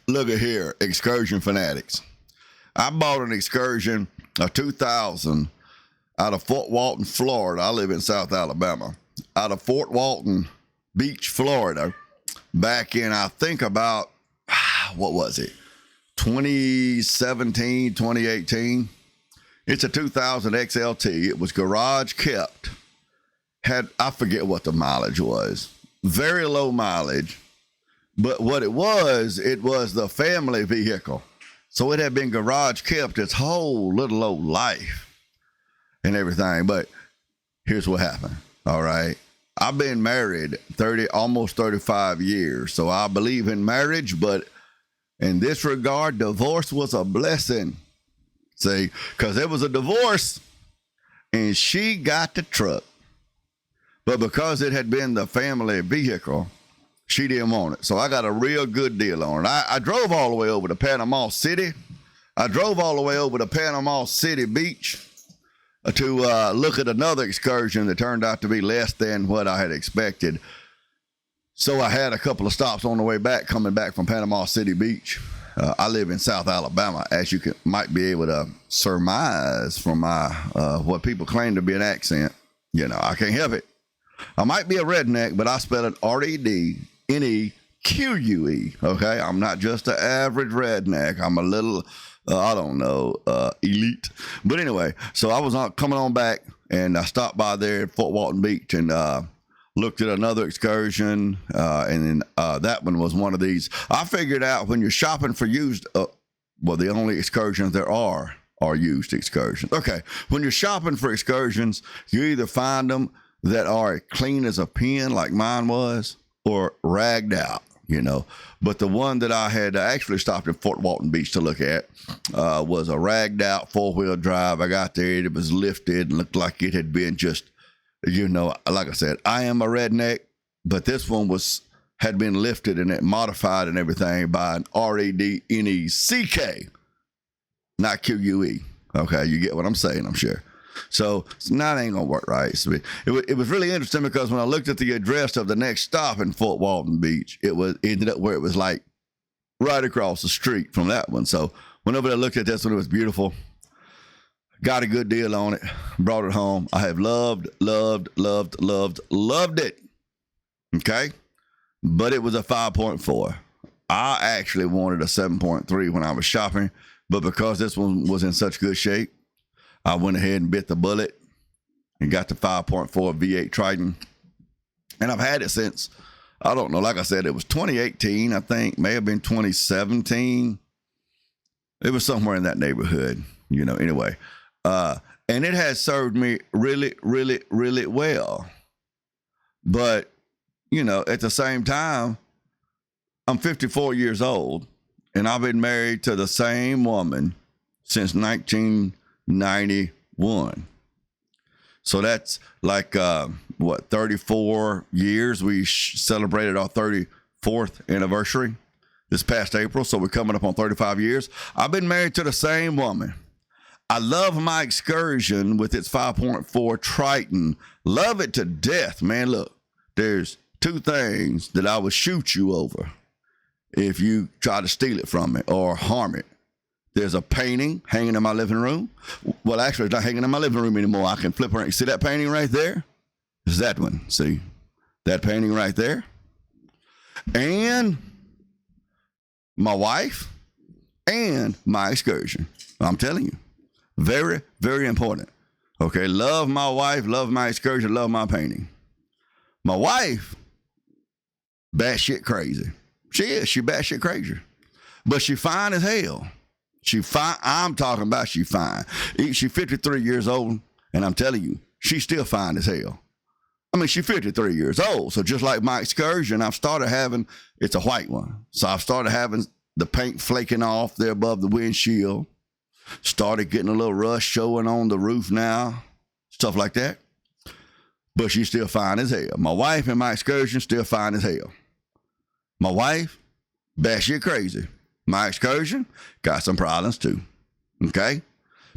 Look at here, Excursion fanatics. I bought an Excursion, a 2000, out of Fort Walton, Florida. I live in South Alabama. Out of Fort Walton Beach, Florida, back in, I think about, what was it, 2017, 2018. It's a 2000 XLT. It was garage kept. I forget what the mileage was. Very low mileage. But what it was the family vehicle. So it had been garage kept its whole little old life and everything. But here's what happened. All right. I've been married almost 35 years. So I believe in marriage, but in this regard, divorce was a blessing. See, because there was a divorce and she got the truck. But because it had been the family vehicle, she didn't want it. So I got a real good deal on it. I drove all the way over to Panama City. I drove all the way over to Panama City Beach to look at another excursion that turned out to be less than what I had expected. So I had a couple of stops on the way back, coming back from Panama City Beach. I live in South Alabama, as you might be able to surmise from my what people claim to be an accent. You know, I can't help it. I might be a redneck, but I spell it REDNEQUE. Okay, I'm not just an average redneck. I'm a little, I don't know, elite. But anyway, so I was coming on back, and I stopped by there at Fort Walton Beach and looked at another excursion, and then that one was one of these. I figured out when you're shopping for used, well, the only excursions there are used excursions. Okay, when you're shopping for excursions, you either find them that are clean as a pin like mine was, or ragged out, you know. But the one that I had actually stopped in Fort Walton Beach to look at was a ragged out 4-wheel drive. I got there, it was lifted and looked like it had been just, you know, like I said, I am a redneck, but this one had been lifted and it modified and everything by an REDNECK, not QUE. Okay, you get what I'm saying, I'm sure. So now it ain't gonna work right. So it was really interesting because when I looked at the address of the next stop in Fort Walton Beach, it ended up where it was like right across the street from that one. So whenever I looked at this one, it was beautiful. Got a good deal on it, brought it home. I have loved it. Okay, but it was a 5.4. I actually wanted a 7.3 when I was shopping, but because this one was in such good shape, I went ahead and bit the bullet and got the 5.4 V8 Triton. And I've had it since, I don't know, like I said, it was 2018, I think, may have been 2017. It was somewhere in that neighborhood, you know, anyway. And it has served me really, really, really well. But, you know, at the same time, I'm 54 years old, and I've been married to the same woman since 1991. So that's like, 34 years. We celebrated our 34th anniversary this past April. So we're coming up on 35 years. I've been married to the same woman. I love my Excursion with its 5.4 Triton. Love it to death, man. Look, there's two things that I would shoot you over if you try to steal it from me or harm it. There's a painting hanging in my living room. Well, actually, it's not hanging in my living room anymore. I can flip around. You see that painting right there? It's that one. See? That painting right there? And my wife and my Excursion. I'm telling you. Very, very important. Okay, love my wife, love my Excursion, love my painting. My wife, batshit crazy. She is. She batshit crazy. But she fine as hell. She fine. I'm talking about she fine. She's 53 years old, and I'm telling you, she's still fine as hell. I mean, she's 53 years old. So just like my Excursion, I've started having, it's a white one. So I've started having the paint flaking off there above the windshield. Started getting a little rust showing on the roof now. Stuff like that. But she's still fine as hell. My wife and my Excursion still fine as hell. My wife, batshit crazy. My Excursion got some problems too. Okay?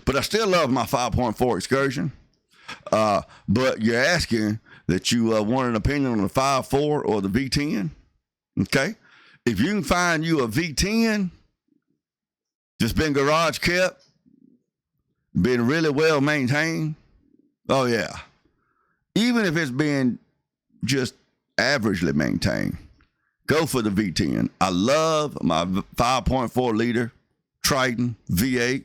But I still love my 5.4 Excursion. But you're asking that you want an opinion on the 5.4 or the V-10. Okay? If you can find you a V10, just been garage kept, been really well maintained, oh yeah. Even if it's been just averagely maintained, go for the V10. I love my 5.4 liter Triton V8.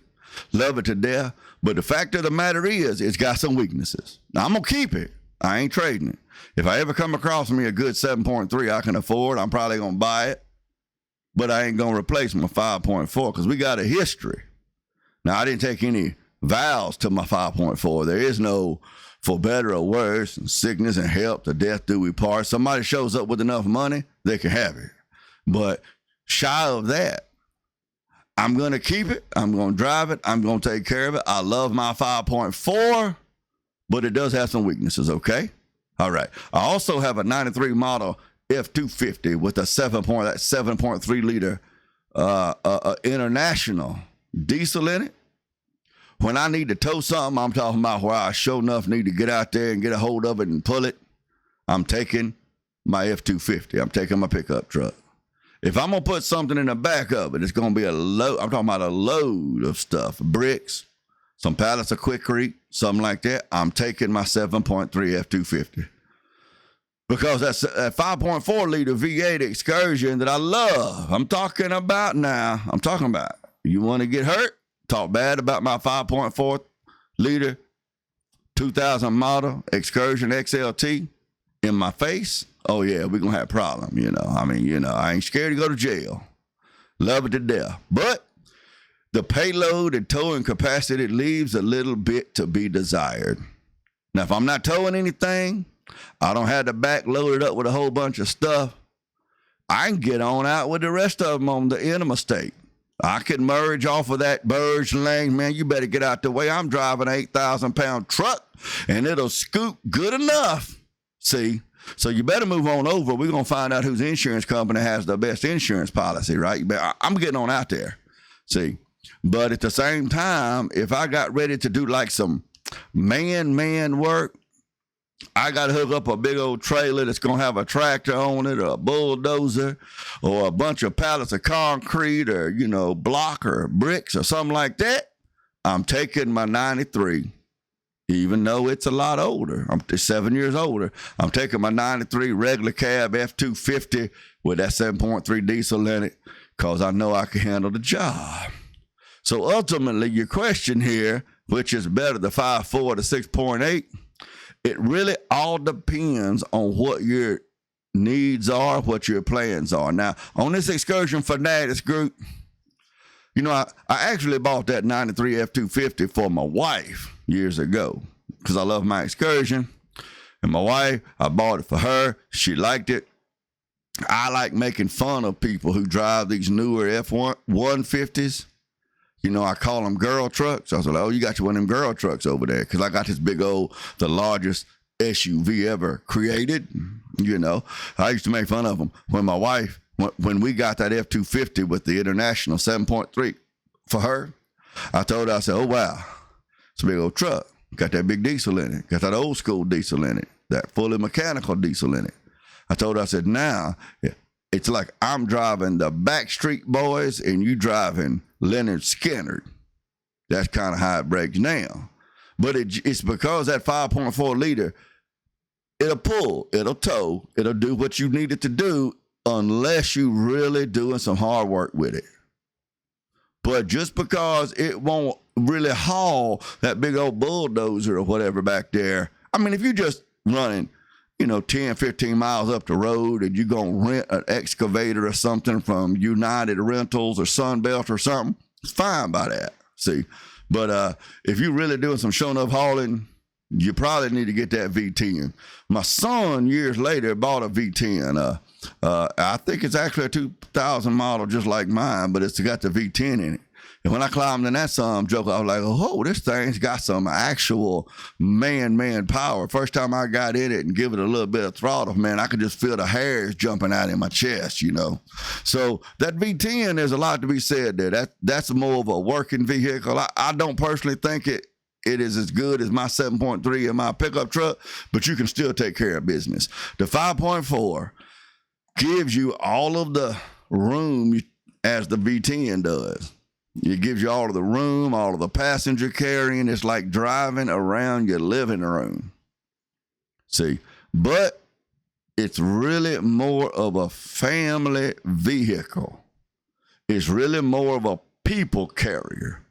Love it to death. But the fact of the matter is, it's got some weaknesses. Now, I'm going to keep it. I ain't trading it. If I ever come across me a good 7.3 I can afford, I'm probably going to buy it. But I ain't going to replace my 5.4 because we got a history. Now, I didn't take any vows to my 5.4. There is no for better or worse, and sickness and health, to death do we part. Somebody shows up with enough money, they can have it. But shy of that, I'm going to keep it. I'm going to drive it. I'm going to take care of it. I love my 5.4, but it does have some weaknesses, okay? All right. I also have a 93 model F250 with a 7.3 liter international diesel in it. When I need to tow something, I'm talking about where I sure enough need to get out there and get a hold of it and pull it, I'm taking my F250. I'm taking my pickup truck. If I'm going to put something in the back of it, it's going to be a load. I'm talking about a load of stuff, bricks, some pallets of Quikrete, something like that. I'm taking my 7.3 F250. Because that's a 5.4 liter V8 Excursion that I love. I'm talking about now. I'm talking about, you want to get hurt? Talk bad about my 5.4 liter 2000 model Excursion XLT in my face. Oh yeah, we're going to have a problem, I ain't scared to go to jail. Love it to death. But the payload and towing capacity leaves a little bit to be desired. Now, if I'm not towing anything, I don't have the back loaded up with a whole bunch of stuff, I can get on out with the rest of them on the end of my state. I can merge off of that Burge lane. Man, you better get out the way. I'm driving an 8,000-pound truck, and it'll scoop good enough. See? So you better move on over. We're going to find out whose insurance company has the best insurance policy, right? I'm getting on out there. See? But at the same time, if I got ready to do like some man work, I got to hook up a big old trailer that's going to have a tractor on it or a bulldozer or a bunch of pallets of concrete or, block or bricks or something like that. I'm taking my 93, even though it's a lot older. I'm 7 years older. I'm taking my 93 regular cab F250 with that 7.3 diesel in it because I know I can handle the job. So ultimately, your question here, which is better, the 5.4 to 6.8, it really all depends on what your needs are, what your plans are. Now, on this Excursion Fanatics group, I actually bought that 93 F250 for my wife years ago because I love my Excursion. And my wife, I bought it for her. She liked it. I like making fun of people who drive these newer F-150s. I call them girl trucks. I was like, oh, you got one of them girl trucks over there. Because I got this big old, the largest SUV ever created. I used to make fun of them. When my wife, when we got that F-250 with the international 7.3 for her, I told her, I said, oh, wow, it's a big old truck. Got that big diesel in it. Got that old school diesel in it. That fully mechanical diesel in it. I told her, I said, now, it's like I'm driving the Backstreet Boys and you driving Leonard Skinner. That's kind of how it breaks down. But it's because that 5.4 liter, it'll pull, it'll tow, it'll do what you need it to do unless you really doing some hard work with it. But just because it won't really haul that big old bulldozer or whatever back there, if you're just running 10, 15 miles up the road and you're going to rent an excavator or something from United Rentals or Sunbelt or something, it's fine by that. See? But if you're really doing some showing up hauling, you probably need to get that V10. My son, years later, bought a V10. I think it's actually a 2000 model just like mine, but it's got the V10 in it. And when I climbed in that some joke, I was like, oh, this thing's got some actual man power. First time I got in it and give it a little bit of throttle, man, I could just feel the hairs jumping out in my chest, So that V10, there's a lot to be said there. That's more of a working vehicle. I don't personally think it is as good as my 7.3 in my pickup truck, but you can still take care of business. The 5.4 gives you all of the room as the V10 does. It gives you all of the room, all of the passenger carrying. It's like driving around your living room. See, but it's really more of a family vehicle. It's really more of a people carrier.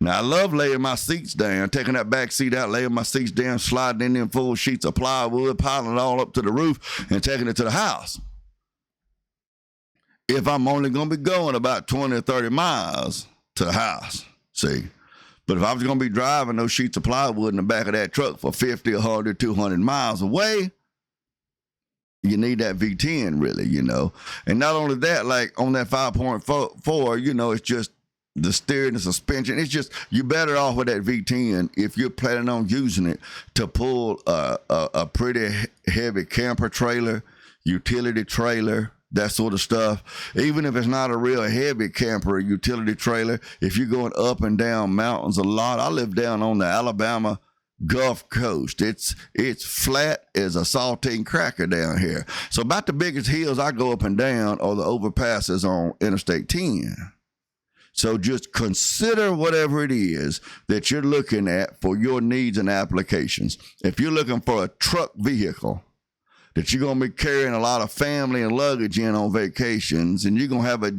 Now, I love laying my seats down, taking that back seat out, laying my seats down, sliding in them full sheets of plywood, piling it all up to the roof, and taking it to the house. If I'm only going to be going about 20 or 30 miles to the house, see. But if I was going to be driving those sheets of plywood in the back of that truck for 50, 100, 200 miles away, you need that V10 really, you know. And not only that, like on that 5.4, you know, it's just the steering, the suspension. It's just, you're better off with that V10 if you're planning on using it to pull a pretty heavy camper trailer, utility trailer, that sort of stuff. Even if it's not a real heavy camper or utility trailer, if you're going up and down mountains a lot. I live down on the Alabama Gulf Coast. It's flat as a saltine cracker down here. So about the biggest hills I go up and down are the overpasses on Interstate 10. So just consider whatever it is that you're looking at for your needs and applications. If you're looking for a truck vehicle that you're going to be carrying a lot of family and luggage in on vacations, and you're going to have a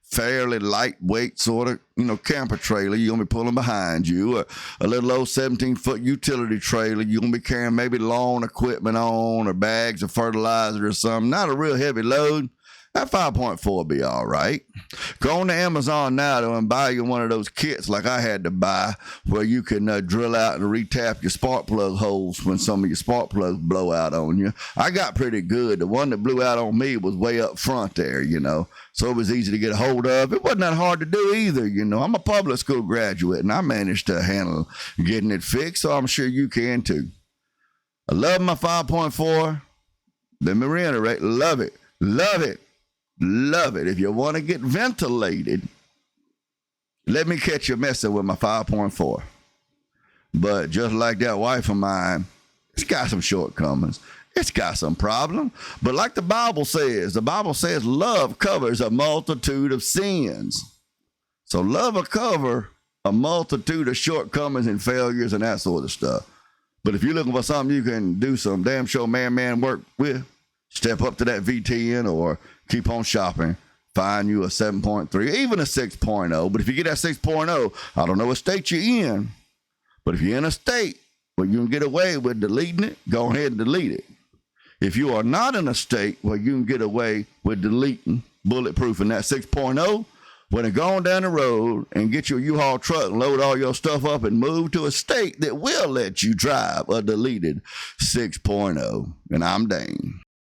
fairly lightweight sort of, you know, camper trailer you're going to be pulling behind you, or a little old 17-foot utility trailer you're going to be carrying maybe lawn equipment on, or bags of fertilizer or something, not a real heavy load, that 5.4 will be all right. Go on to Amazon now though and buy you one of those kits like I had to buy, where you can drill out and retap your spark plug holes when some of your spark plugs blow out on you. I got pretty good. The one that blew out on me was way up front there, you know, so it was easy to get a hold of. It wasn't that hard to do either, you know. I'm a public school graduate and I managed to handle getting it fixed, so I'm sure you can too. I love my 5.4. Let me reiterate, love it, love it. Love it. If you want to get ventilated, let me catch you messing with my 5.4. But just like that wife of mine, it's got some shortcomings. It's got some problems. But like the Bible says love covers a multitude of sins. So love will cover a multitude of shortcomings and failures and that sort of stuff. But if you're looking for something you can do some damn sure man work with, step up to that V10 or keep on shopping. Find you a 7.3, even a 6.0. But if you get that 6.0, I don't know what state you're in, but if you're in a state where you can get away with deleting it, go ahead and delete it. If you are not in a state where you can get away with deleting, bulletproofing that 6.0, when it go on down the road and get your U-Haul truck, load all your stuff up and move to a state that will let you drive a deleted 6.0. And I'm Dane.